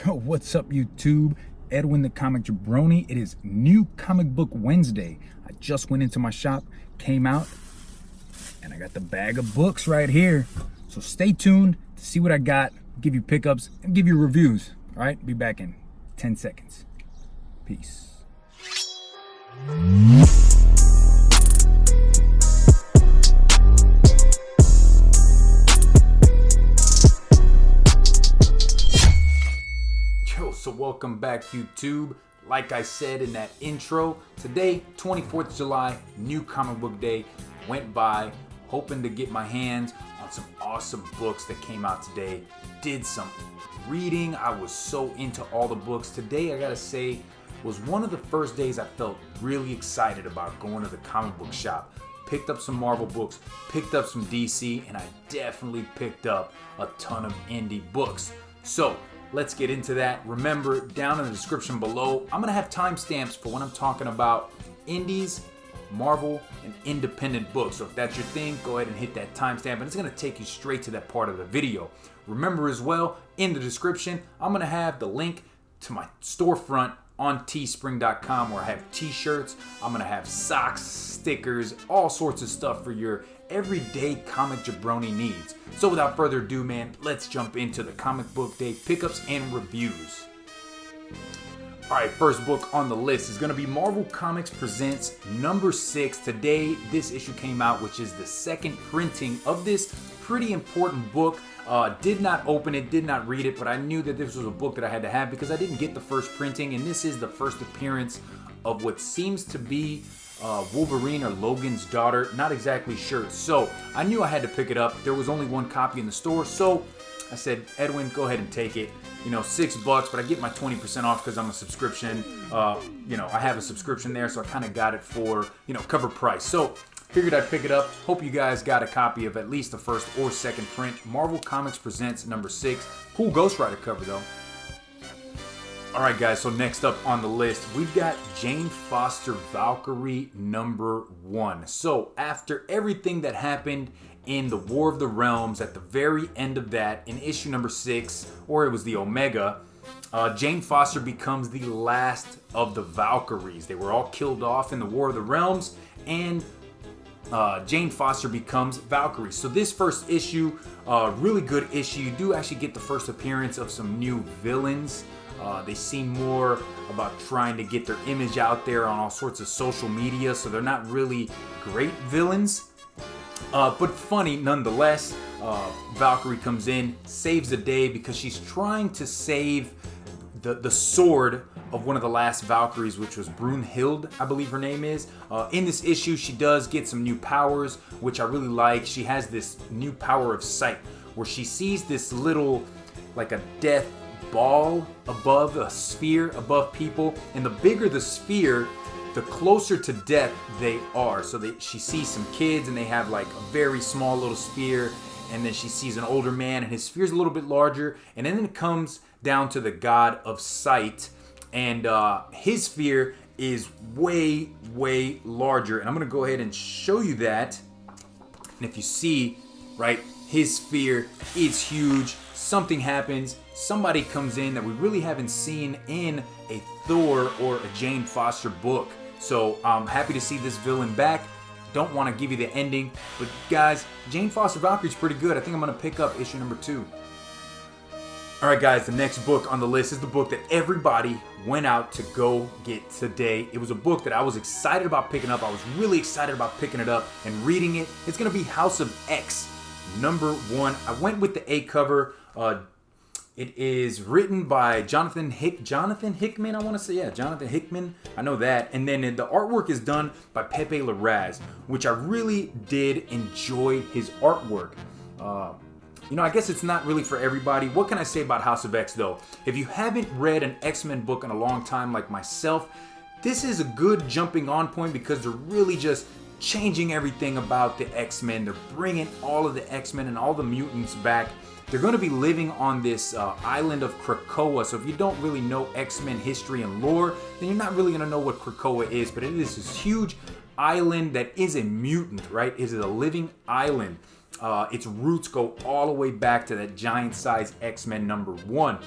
Yo, what's up, YouTube? Edwin the Comic Jabroni. It is New Comic Book Wednesday. I just went into my shop, came out, and I got the bag of books right here. So stay tuned to see what I got, give you pickups, and give you reviews. All right, be back in 10 seconds. Peace. So welcome back, YouTube. Like I said in that intro, today, 24th July, New Comic Book Day, went by, hoping to get my hands on some awesome books that came out today. Did some reading. I was so into all the books. Today, I gotta say, was one of the first days I felt really excited about going to the comic book shop. Picked up some Marvel books, picked up some DC, and I definitely picked up a ton of indie books. So, let's get into that. Remember, down in the description below, I'm gonna have timestamps for when I'm talking about indies, Marvel, and independent books. So if that's your thing, go ahead and hit that timestamp, and it's gonna take you straight to that part of the video. Remember as well, in the description, I'm gonna have the link to my storefront on teespring.com where I have t-shirts, I'm gonna have socks, stickers, all sorts of stuff for your everyday comic jabroni needs. So without further ado, man, let's jump into the comic book day pickups and reviews. Alright, first book on the list is going to be Marvel Comics Presents number 6. Today, this issue came out, which is the second printing of this pretty important book. Did not open it, did not read it, but I knew that this was a book that I had to have because I didn't get the first printing, and this is the first appearance of what seems to be Wolverine or Logan's daughter, not exactly sure. So I knew I had to pick it up. There was only one copy in the store, so I said, Edwin, go ahead and take it. You know, $6, but I get my 20% off because I'm a subscription. I have a subscription there, so I kind of got it for, cover price. So figured I'd pick it up. Hope you guys got a copy of at least the first or second print. Marvel Comics Presents number 6. Cool Ghost Rider cover though. Alright guys, so next up on the list, we've got Jane Foster Valkyrie number 1. So after everything that happened in the War of the Realms, at the very end of that, in issue number 6, or it was the Omega, Jane Foster becomes the last of the Valkyries. They were all killed off in the War of the Realms, and Jane Foster becomes Valkyrie. So this first issue, really good issue. You do actually get the first appearance of some new villains. They seem more about trying to get their image out there on all sorts of social media, so they're not really great villains, but funny nonetheless. Valkyrie comes in, saves the day because she's trying to save the sword of one of the last Valkyries, which was Brunhild, I believe her name is. In this issue, she does get some new powers, which I really like. She has this new power of sight, where she sees this little, like a death ball above a sphere above people, and the bigger the sphere, the closer to death they are. So she sees some kids and they have like a very small little sphere, and then she sees an older man and his sphere's a little bit larger, and then it comes down to the god of sight, and his sphere is way larger, and I'm gonna go ahead and show you that. And if you see, right, his sphere is huge. Something happens, somebody comes in that we really haven't seen in a Thor or a Jane Foster book. So I'm happy to see this villain back. Don't want to give you the ending, but guys, Jane Foster Valkyrie's pretty good. I think I'm going to pick up issue number 2. Alright guys, the next book on the list is the book that everybody went out to go get today. It was a book that I was excited about picking up. I was really excited about picking it up and reading it. It's going to be House of X number 1. I went with the A cover. It is written by Jonathan Hickman, I want to say. Yeah, Jonathan Hickman. I know that. And then the artwork is done by Pepe Larraz, which I really did enjoy his artwork. I guess it's not really for everybody. What can I say about House of X, though? If you haven't read an X-Men book in a long time like myself, this is a good jumping on point because they're really just changing everything about the X-Men. They're bringing all of the X-Men and all the mutants back. They're going to be living on this island of Krakoa. So if you don't really know X-Men history and lore, then you're not really going to know what Krakoa is. But it is this huge island that is a mutant, right? It is a living island. Its roots go all the way back to that giant-sized X-Men number 1.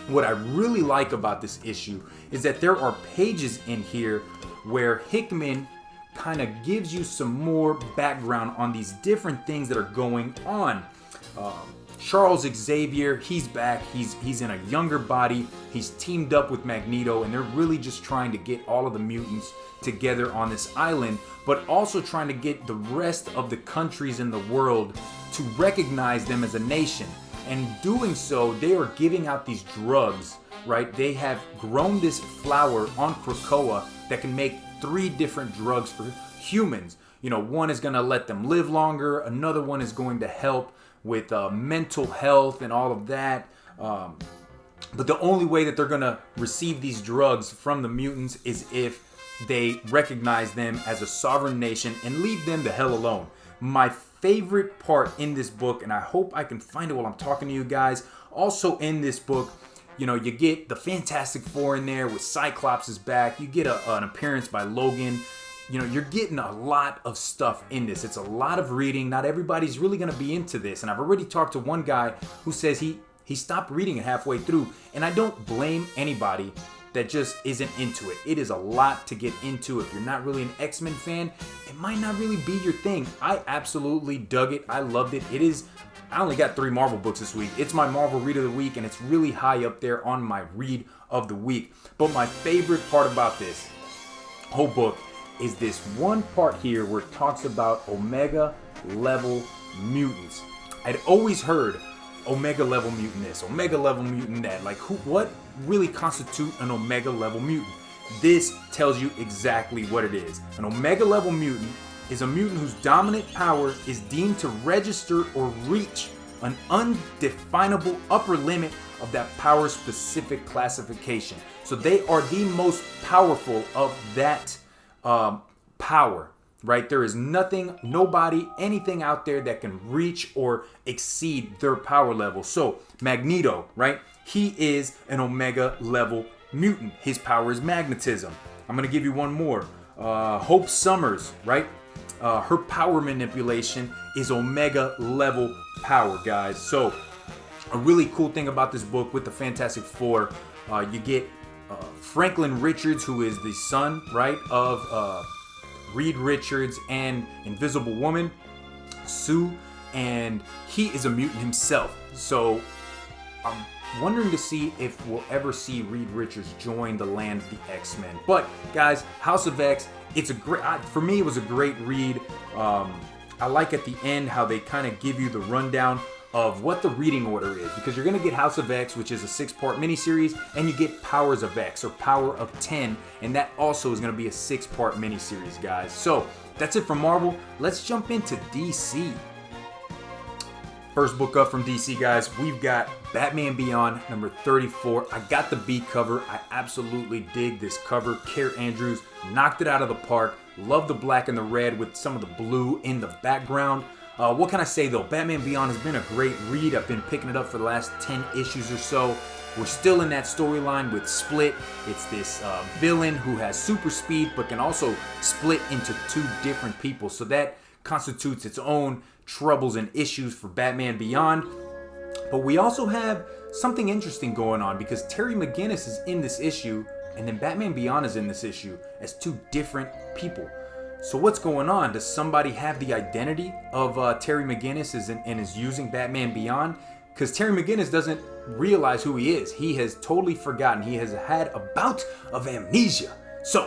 what I really like about this issue is that there are pages in here where Hickman kind of gives you some more background on these different things that are going on. Charles Xavier, he's back. He's in a younger body. He's teamed up with Magneto, and they're really just trying to get all of the mutants together on this island, but also trying to get the rest of the countries in the world to recognize them as a nation. And doing so, they are giving out these drugs, right? They have grown this flower on Krakoa that can make 3 different drugs for humans. You know, one is going to let them live longer. Another one is going to help with mental health and all of that. But the only way that they're going to receive these drugs from the mutants is if they recognize them as a sovereign nation and leave them the hell alone. My favorite part in this book, and I hope I can find it while I'm talking to you guys, also in this book, you know, you get the Fantastic Four in there with Cyclops is back. You get an appearance by Logan. You know, you're getting a lot of stuff in this. It's a lot of reading. Not everybody's really going to be into this. And I've already talked to one guy who says he stopped reading it halfway through. And I don't blame anybody that just isn't into it. It is a lot to get into. If you're not really an X-Men fan, it might not really be your thing. I absolutely dug it. I loved it. I only got 3 Marvel books this week. It's my Marvel Read of the Week, and it's really high up there on my Read of the Week. But my favorite part about this whole book is this one part here where it talks about Omega level mutants. I'd always heard Omega level mutant this, Omega level mutant that. Like, what really constitute an Omega level mutant? This tells you exactly what it is. An Omega level mutant is a mutant whose dominant power is deemed to register or reach an undefinable upper limit of that power specific classification. So they are the most powerful of that power, right? There is nothing, nobody, anything out there that can reach or exceed their power level. So Magneto, right? He is an Omega level mutant. His power is magnetism. I'm going to give you one more. Hope Summers, right? Her power manipulation is Omega level power, guys. So a really cool thing about this book with the Fantastic Four, you get Franklin Richards, who is the son, right, of Reed Richards and Invisible Woman, Sue, and he is a mutant himself. So I'm wondering to see if we'll ever see Reed Richards join the land of the X-Men. But guys, House of X, it's a great, for me it was a great read. I like at the end how they kind of give you the rundown of what the reading order is, because you're going to get House of X, which is a 6-part miniseries, and you get Powers of X, or Power of 10, and that also is going to be a 6-part miniseries, guys. So that's it from Marvel. Let's jump into DC. First book up from DC, guys, we've got Batman Beyond number 34. I got the B cover. I absolutely dig this cover. Care Andrews knocked it out of the park. Love the black and the red with some of the blue in the background. What can I say though? Batman Beyond has been a great read. I've been picking it up for the last 10 issues or so. We're still in that storyline with Split. It's this villain who has super speed but can also split into 2 different people. So that constitutes its own troubles and issues for Batman Beyond. But we also have something interesting going on because Terry McGinnis is in this issue, and then Batman Beyond is in this issue as 2 different people. So what's going on? Does somebody have the identity of Terry McGinnis and is using Batman Beyond? Because Terry McGinnis doesn't realize who he is. He has totally forgotten. He has had a bout of amnesia. So,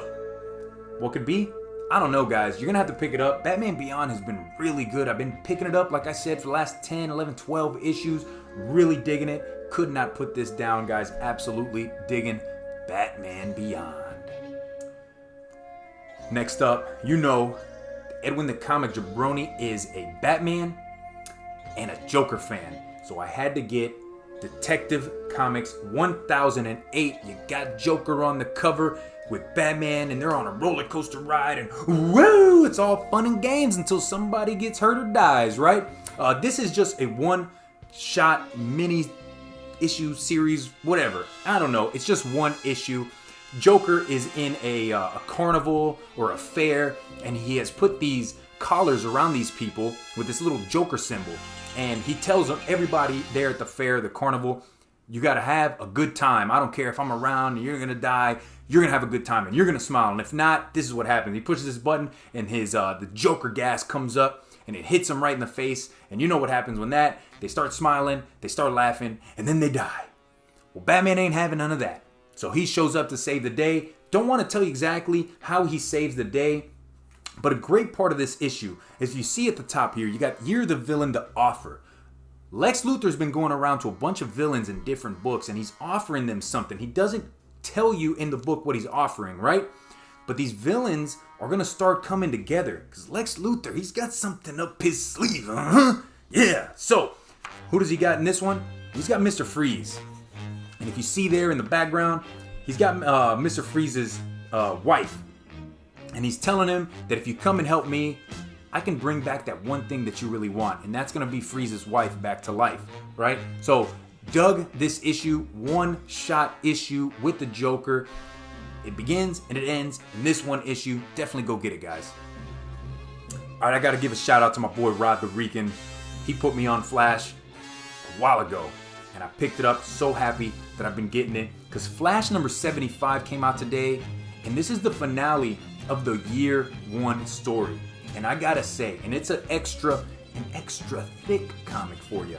what could be? I don't know, guys. You're going to have to pick it up. Batman Beyond has been really good. I've been picking it up, like I said, for the last 10, 11, 12 issues. Really digging it. Could not put this down, guys. Absolutely digging Batman Beyond. Next up, you know, Edwin the Comic Jabroni is a Batman and a Joker fan. So I had to get Detective Comics 1008. You got Joker on the cover with Batman, and they're on a roller coaster ride, and woo, it's all fun and games until somebody gets hurt or dies, right? This is just a one-shot mini issue series, whatever. I don't know. It's just one issue. Joker is in a carnival or a fair, and he has put these collars around these people with this little Joker symbol. And he tells them, everybody there at the fair, the carnival, You got to have a good time. I don't care if I'm around and you're going to die. You're going to have a good time and you're going to smile. And if not, this is what happens. He pushes this button and the Joker gas comes up and it hits him right in the face. And you know what happens when that? They start smiling, they start laughing, and then they die. Well, Batman ain't having none of that. So he shows up to save the day. Don't want to tell you exactly how he saves the day. But a great part of this issue is you see at the top here, you got You're the Villain, the Offer. Lex Luthor's been going around to a bunch of villains in different books and he's offering them something. He doesn't tell you in the book what he's offering, right? But these villains are going to start coming together because Lex Luthor, he's got something up his sleeve. Yeah. So, who does he got in this one? He's got Mr. Freeze. And if you see there in the background, he's got Mr. Freeze's wife. And he's telling him that if you come and help me, I can bring back that one thing that you really want. And that's going to be Freeze's wife back to life, right? So, dug this issue, one-shot issue with the Joker. It begins and it ends in this one issue. Definitely go get it, guys. All right, I got to give a shout out to my boy Rod the Rican. He put me on Flash a while ago. And I picked it up, so happy that I've been getting it. Because Flash number 75 came out today. And this is the finale of the year one story. And I gotta say, and it's an extra thick comic for you.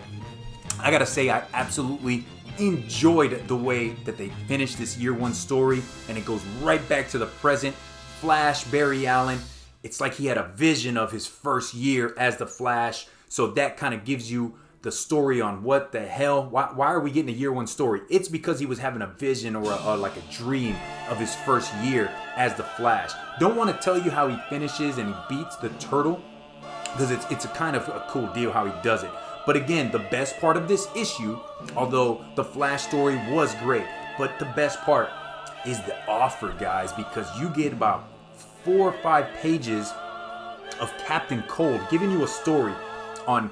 I gotta say, I absolutely enjoyed the way that they finished this year one story. And it goes right back to the present. Flash, Barry Allen. It's like he had a vision of his first year as the Flash. So that kind of gives you the story on what the hell, why are we getting a year one story? It's because he was having a vision or like a dream of his first year as the Flash. Don't want to tell you how he finishes and he beats the Turtle because it's a kind of a cool deal how he does it. But again, the best part of this issue, although the Flash story was great, but the best part is the offer, guys, because you get about 4 or 5 pages of Captain Cold giving you a story on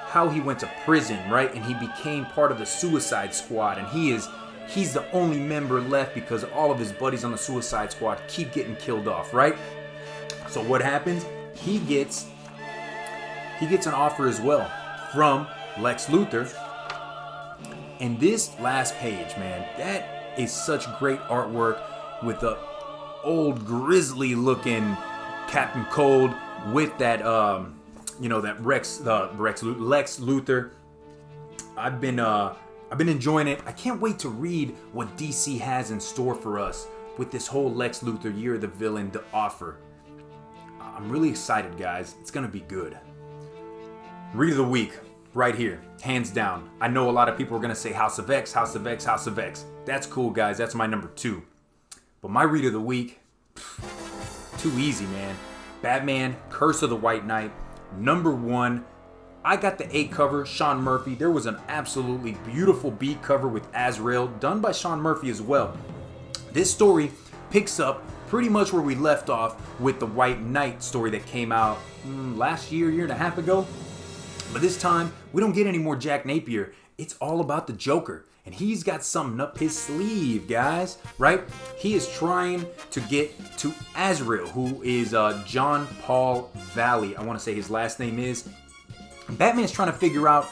how he went to prison, right? And he became part of the Suicide Squad. And he's the only member left because all of his buddies on the Suicide Squad keep getting killed off, right? So what happens? He gets an offer as well from Lex Luthor. And this last page, man, that is such great artwork with the old grisly looking Captain Cold with that that Lex Luthor. I've been enjoying it. I can't wait to read what DC has in store for us with this whole Lex Luthor Year of the Villain, the offer. I'm really excited, guys. It's gonna be good. Read of the week, right here, hands down. I know a lot of people are gonna say House of X, House of X, House of X. That's cool, guys. That's my number 2. But my read of the week, too easy, man. Batman, Curse of the White Knight. Number 1, I got the A cover, Sean Murphy. There was an absolutely beautiful B cover with Azrael, done by Sean Murphy as well. This story picks up pretty much where we left off with the White Knight story that came out last year and a half ago. But this time, we don't get any more Jack Napier. It's all about the Joker. And he's got something up his sleeve, guys, right? He is trying to get to Azrael, who is John Paul Valley. I want to say his last name is. Batman's trying to figure out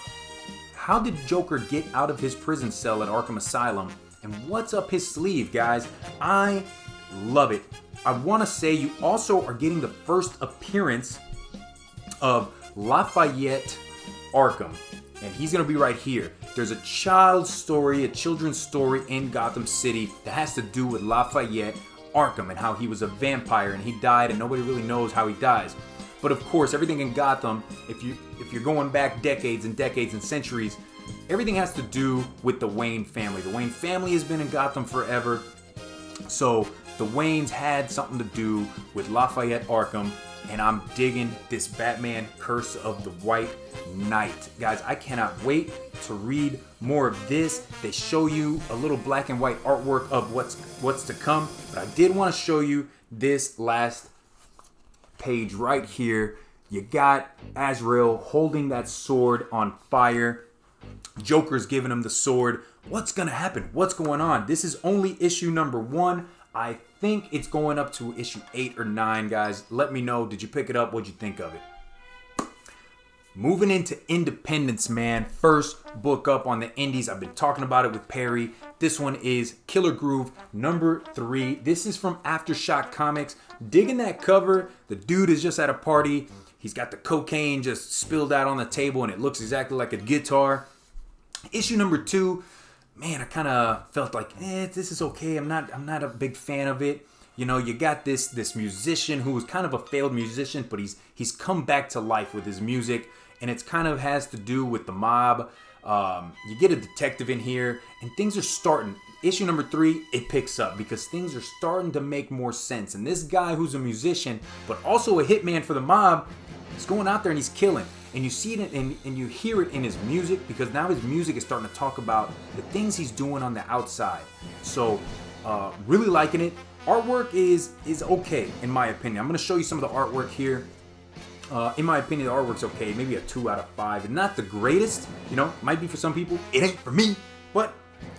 how did Joker get out of his prison cell at Arkham Asylum and what's up his sleeve, guys. I love it. I want to say you also are getting the first appearance of Lafayette Arkham. And he's going to be right here. There's a children's story in Gotham City that has to do with Lafayette Arkham and how he was a vampire and he died and nobody really knows how he dies. But of course, everything in Gotham, if you're going back decades and decades and centuries, everything has to do with the Wayne family. The Wayne family has been in Gotham forever. So the Waynes had something to do with Lafayette Arkham. And I'm digging this Batman Curse of the White Knight. Guys, I cannot wait to read more of this. They show you a little black and white artwork of what's to come. But I did want to show you this last page right here. You got Azrael holding that sword on fire. Joker's giving him the sword. What's going to happen? What's going on? This is only issue number 1. I think it's going up to issue 8 or 9, guys. Let me know. Did you pick it up? What'd you think of it? Moving into Independence, man. First book up on the indies. I've been talking about it with Perry. This one is Killer Groove number 3. This is from Aftershock Comics. Digging that cover. The dude is just at a party. He's got the cocaine just spilled out on the table and it looks exactly like a guitar. Issue number 2, man, I kind of felt like, this is okay. I'm not a big fan of it. You know, you got this musician who was kind of a failed musician, but he's come back to life with his music, and it's kind of has to do with the mob. You get a detective in here, and things are starting. Issue number 3, it picks up because things are starting to make more sense. And this guy who's a musician, but also a hitman for the mob, is going out there and he's killing. And you see it and you hear it in his music, because now his music is starting to talk about the things he's doing on the outside. So, really liking it. Artwork is okay, in my opinion. I'm going to show you some of the artwork here. In my opinion, the artwork's okay. Maybe a 2 out of 5. Not the greatest, you know, might be for some people. It ain't for me. But,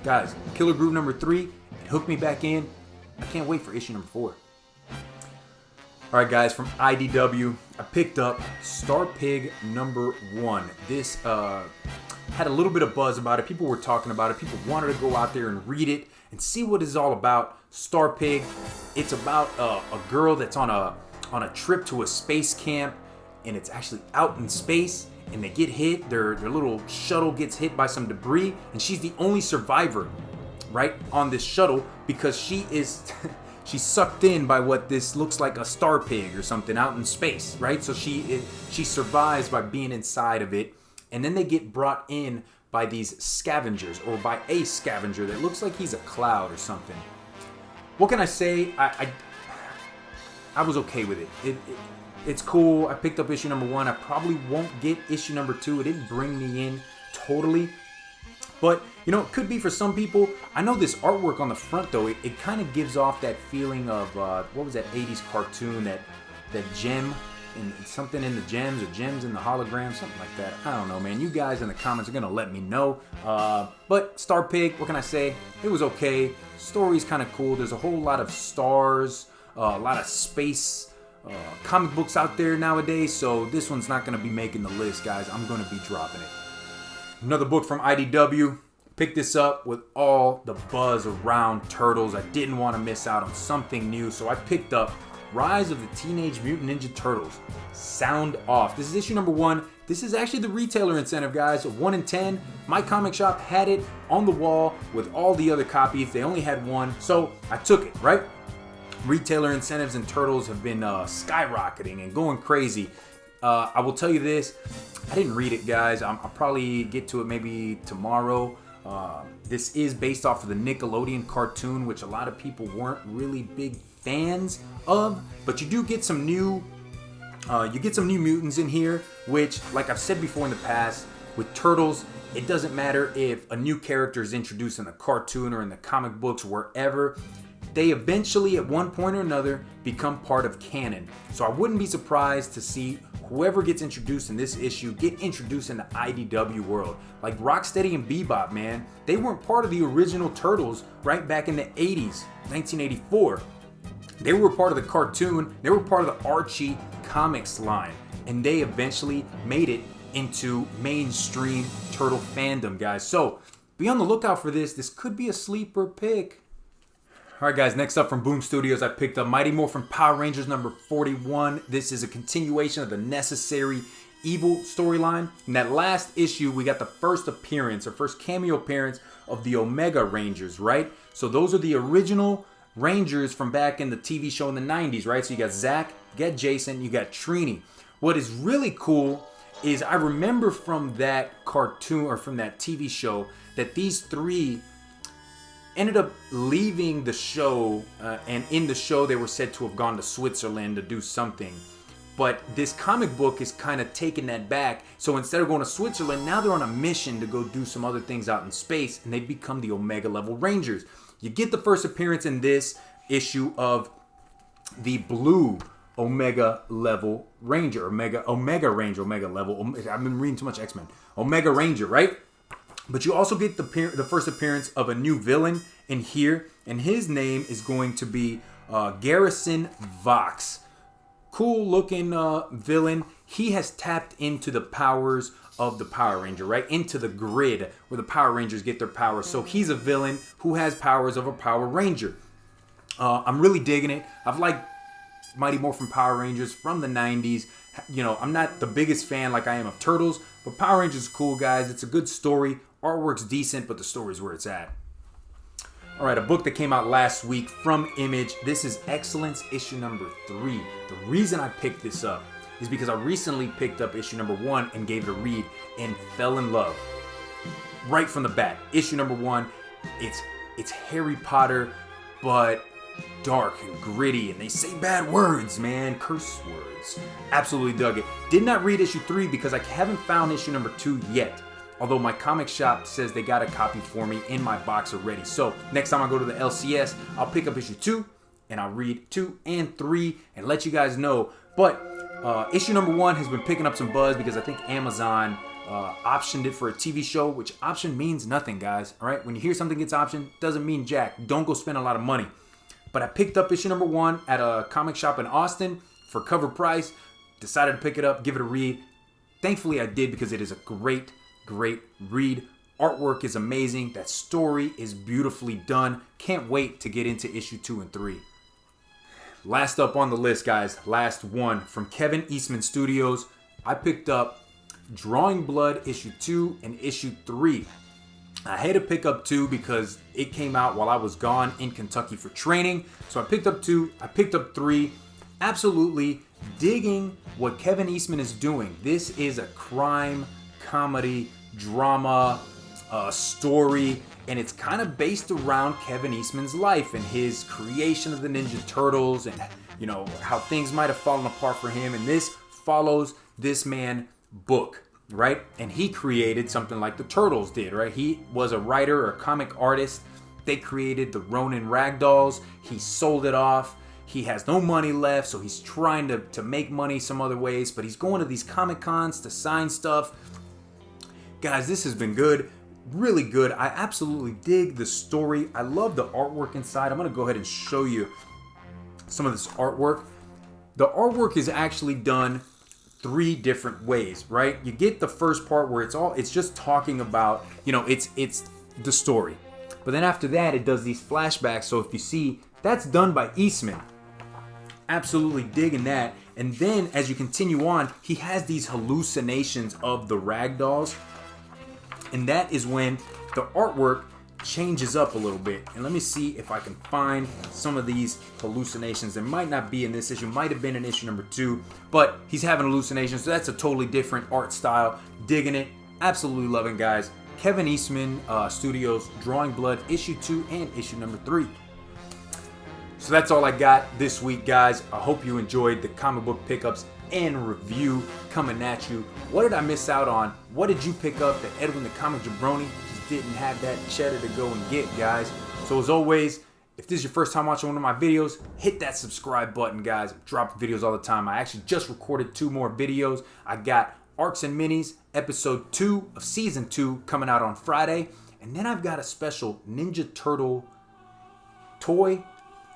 guys, Killer Groove number 3, it hooked me back in. I can't wait for issue number 4. Alright, guys, from IDW, I picked up Star Pig number 1. This had a little bit of buzz about it. People were talking about it. People wanted to go out there and read it and see what it's all about. Star Pig, it's about a girl that's on a trip to a space camp, and it's actually out in space, and they get hit. Their little shuttle gets hit by some debris, and she's the only survivor, right, on this shuttle, because she is she's sucked in by what this looks like a star pig or something out in space, right? So she survives by being inside of it, and then they get brought in by these scavengers, or by a scavenger that looks like he's a cloud or something. What can I say? I was okay with it. It's cool. I picked up issue number 1. I probably won't get issue number 2. It didn't bring me in totally. But, you know, it could be for some people. I know this artwork on the front, though, it kind of gives off that feeling of, what was that 80s cartoon, that gem, and something in the gems, or gems in the hologram, something like that. I don't know, man. You guys in the comments are going to let me know. But Star Pig, what can I say? It was okay. Story's kind of cool. There's a whole lot of stars, a lot of space comic books out there nowadays, so this one's not going to be making the list, guys. I'm going to be dropping it. Another book from IDW. Picked this up with all the buzz around Turtles. I didn't want to miss out on something new, so I picked up Rise of the Teenage Mutant Ninja Turtles. Sound Off. This is issue number 1. This is actually the retailer incentive, guys. 1 in 10. My comic shop had it on the wall with all the other copies. They only had 1, so I took it, right? Retailer incentives and Turtles have been skyrocketing and going crazy. I will tell you this. I didn't read it, guys. I'll probably get to it maybe tomorrow. This is based off of the Nickelodeon cartoon, which a lot of people weren't really big fans of, but you do get some new mutants in here, which, like I've said before in the past, with Turtles, it doesn't matter if a new character is introduced in the cartoon or in the comic books, wherever, they eventually at one point or another become part of canon. So I wouldn't be surprised to see whoever gets introduced in this issue get introduced in the IDW world. Like Rocksteady and Bebop, man, they weren't part of the original Turtles right back in the 80s, 1984. They were part of the cartoon, they were part of the Archie Comics line, and they eventually made it into mainstream Turtle fandom, guys. So be on the lookout for this. This could be a sleeper pick. Alright, guys, next up from Boom Studios, I picked up Mighty Morphin Power Rangers number 41. This is a continuation of the Necessary Evil storyline. In that last issue, we got the first appearance, or first cameo appearance of the Omega Rangers, right? So those are the original Rangers from back in the TV show in the 90s, right? So you got Zach, you got Jason, you got Trini. What is really cool is I remember from that cartoon, or from that TV show, that these 3 ended up leaving the show, and in the show they were said to have gone to Switzerland to do something. But this comic book is kind of taking that back. So instead of going to Switzerland, now they're on a mission to go do some other things out in space, and they become the Omega level Rangers. You get the first appearance in this issue of the blue Omega level Ranger, Omega Ranger, Omega level. I've been reading too much X-Men. Omega Ranger, right? But you also get the first appearance of a new villain in here, and his name is going to be Garrison Vox. cool looking villain. He has tapped into the powers of the Power Ranger, right? Into the grid where the Power Rangers get their powers. So he's a villain who has powers of a Power Ranger. I'm really digging it. I've liked Mighty Morphin Power Rangers from the 90s. You know, I'm not the biggest fan like I am of Turtles, but Power Rangers is cool, guys. It's a good story. Artwork's decent, but the story's where it's at. All right, a book that came out last week from Image. This is Excellence, issue number 3. The reason I picked this up is because I recently picked up issue number 1 and gave it a read and fell in love. Right from the bat. Issue number 1, it's Harry Potter, but dark and gritty, and they say bad words, man. Curse words. Absolutely dug it. Did not read issue 3 because I haven't found issue number 2 yet. Although my comic shop says they got a copy for me in my box already. So next time I go to the LCS, I'll pick up issue 2 and I'll read 2 and 3 and let you guys know. But issue number 1 has been picking up some buzz because I think Amazon optioned it for a TV show, which option means nothing, guys. All right, when you hear something gets optioned, doesn't mean jack. Don't go spend a lot of money. But I picked up issue number 1 at a comic shop in Austin for cover price. Decided to pick it up, give it a read. Thankfully I did because it is a great read. Artwork is amazing. That story is beautifully done. Can't wait to get into issue 2 and 3. Last up on the list, guys. Last one from Kevin Eastman Studios. I picked up Drawing Blood issue 2 and issue 3. I had to pick up 2 because it came out while I was gone in Kentucky for training. So I picked up 2. I picked up 3. Absolutely digging what Kevin Eastman is doing. This is a crime, comedy, drama story, and it's kind of based around Kevin Eastman's life and his creation of the Ninja Turtles, and you know how things might have fallen apart for him. And this follows this man book, right? And he created something like the Turtles did, right? He was a writer or a comic artist. They created the Ronin Ragdolls. He sold it off. He has no money left, so he's trying to make money some other ways, but he's going to these Comic Cons to sign stuff. Guys, this has been good. Really good. I absolutely dig the story. I love the artwork inside. I'm going to go ahead and show you some of this artwork. The artwork is actually done 3 different ways, right? You get the first part where it's just talking about, you know, it's the story. But then after that, it does these flashbacks. So if you see, that's done by Eastman. Absolutely digging that. And then as you continue on, he has these hallucinations of the ragdolls. And that is when the artwork changes up a little bit. And let me see if I can find some of these hallucinations. There might not be in this issue, might have been in issue number 2, but he's having hallucinations, so that's a totally different art style. Digging it, absolutely loving, guys. Kevin Eastman Studios, Drawing Blood, issue 2 and issue number 3. So that's all I got this week, guys. I hope you enjoyed the comic book pickups and review coming at you. What did I miss out on? What did you pick up that Edwin the Comic Jabroni just didn't have that cheddar to go and get, guys? So as always, if this is your first time watching one of my videos, hit that subscribe button, guys. I'm dropping videos all the time. I actually just recorded 2 more videos. I got Arcs and Minis, episode 2 of season 2 coming out on Friday. And then I've got a special Ninja Turtle toy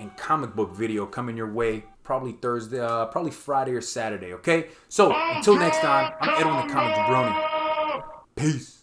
and comic book video coming your way probably Thursday, probably Friday or Saturday, okay? So, until next time, I'm Edwin the Comic Jabroni. Peace.